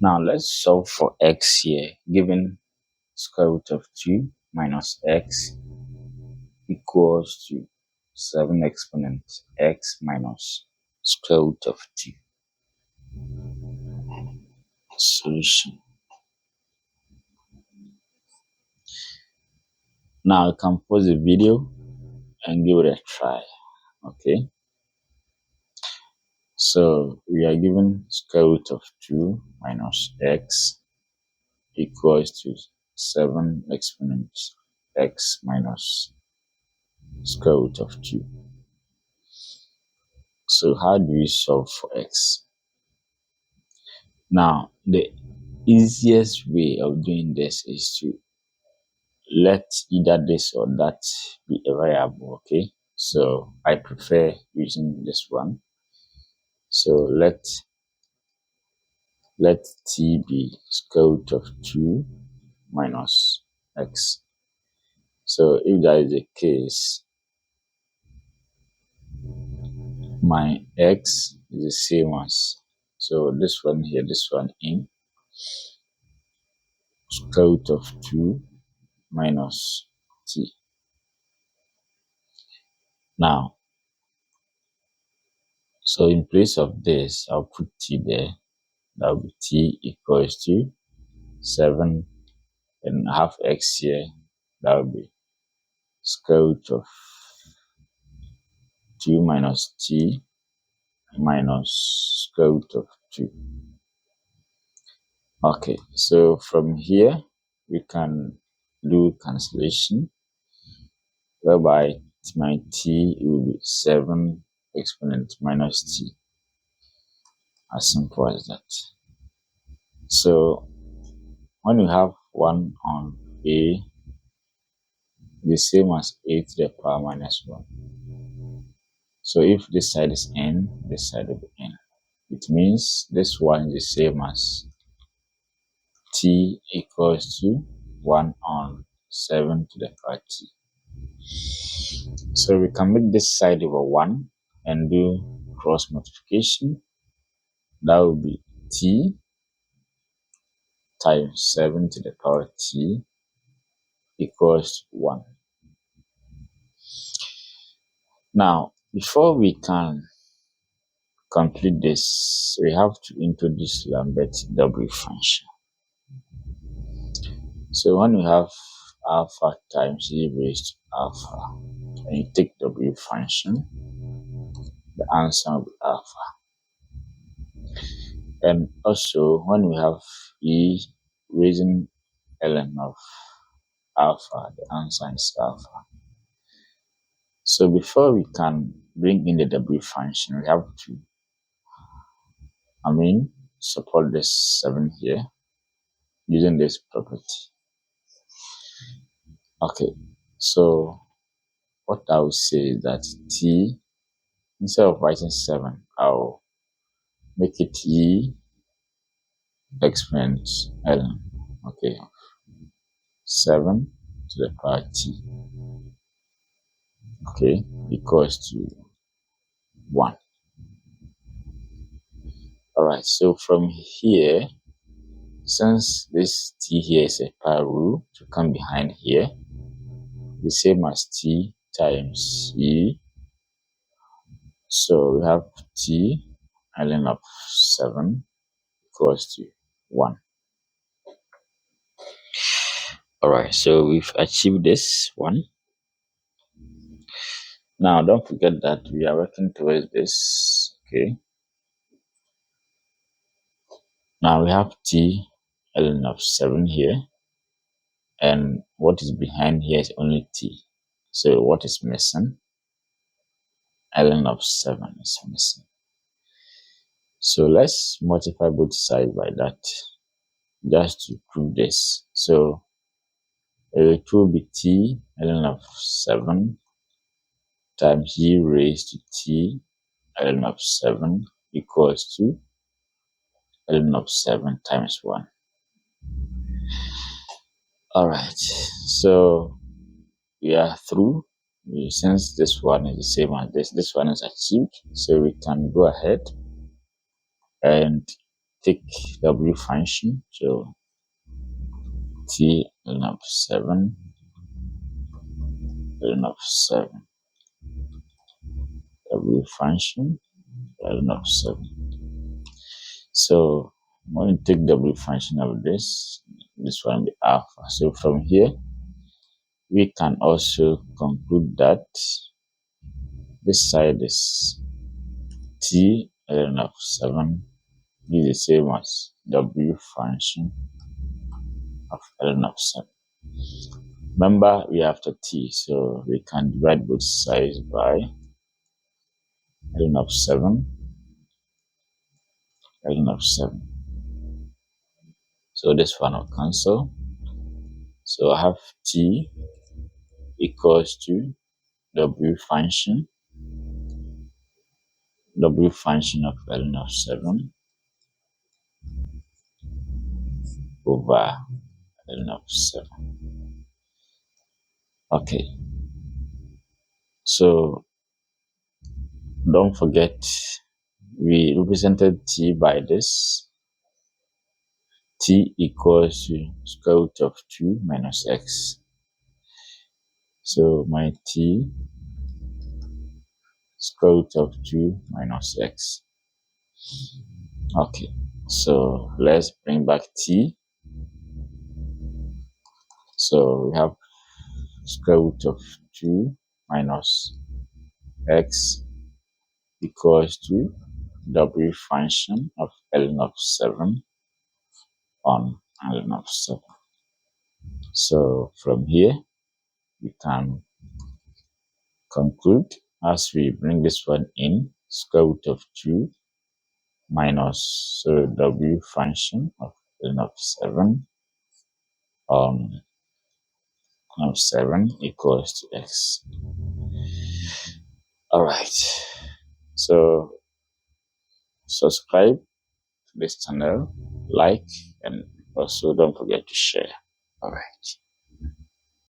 Now let's solve for x here, given square root of 2 minus x equals to 7 exponent x minus square root of 2. Solution. Now you can pause the video and give it a try. Okay. So we are given square root of 2 minus x equals to 7 exponent x minus square root of 2. So how do we solve for x? Now, the easiest way of doing this is to let either this or that be a variable, okay? So I prefer using this one. So let t be square root of 2 minus x. So if that is the case, my x is the same as, so this one here, this one in, square root of 2 minus t. Now, so in place of this, I'll put t there. That will be t equals to 7 and half x here. That will be square root of 2 minus t minus square root of 2. Okay, so from here, we can do cancellation, whereby my t will be 7 exponent minus t. As simple as that. So when you have 1 on a, the same as a to the power minus 1. So if this side is n, this side will be n. It means this one is the same as t equals to 1 on 7 to the power t. So we can make this side over 1 and do cross multiplication. That will be t times 7 to the power t equals 1. Now, before we can complete this, we have to introduce Lambert W function. So when we have alpha times e raised to alpha, and you take W function, the answer will be alpha. And also, when we have e raising ln of alpha, the answer is alpha. So before we can bring in the W function, we have to, support this 7 here using this property. Okay, so what I will say is that t, instead of writing 7, I'll make it e exponent ln, okay, 7 to the power t, okay, equals to 1. Alright, so from here, since this t here is a power rule to come behind here, the same as t times e. So we have t ln of 7 equals to 1. Alright, so we've achieved this one. Now don't forget that we are working towards this, okay? Now we have t ln of 7 here, and what is behind here is only t. So what is missing? Ln of 7 is missing. So let's multiply both sides by that, just to prove this. So it will be t ln of 7 times e raised to t ln of 7 equals to ln of 7 times 1. Alright, so we are through. Since this one is the same as this one is achieved, so we can go ahead and take W function. So t ln of 7 ln of 7 W function ln of 7. So I'm going to take W function of this one be alpha. So from here we can also conclude that this side is t ln of 7 is the same as W function of ln of 7. Remember, we have the t, so we can divide both sides by ln of 7 ln of 7. So this one will cancel. So I have t equals to W function of ln of 7 over ln of 7. Okay, so don't forget we represented t by this. T equals to square root of 2 minus x. So my t square root of 2 minus x. Okay, so let's bring back t. So we have square root of 2 minus x equals to W function of ln of 7 on ln of 7. So from here we can conclude as we bring this one in, square root of 2 minus W function of ln of 7 on ln of 7 equals to x. All right, so subscribe to this channel, like, and also don't forget to share. All right.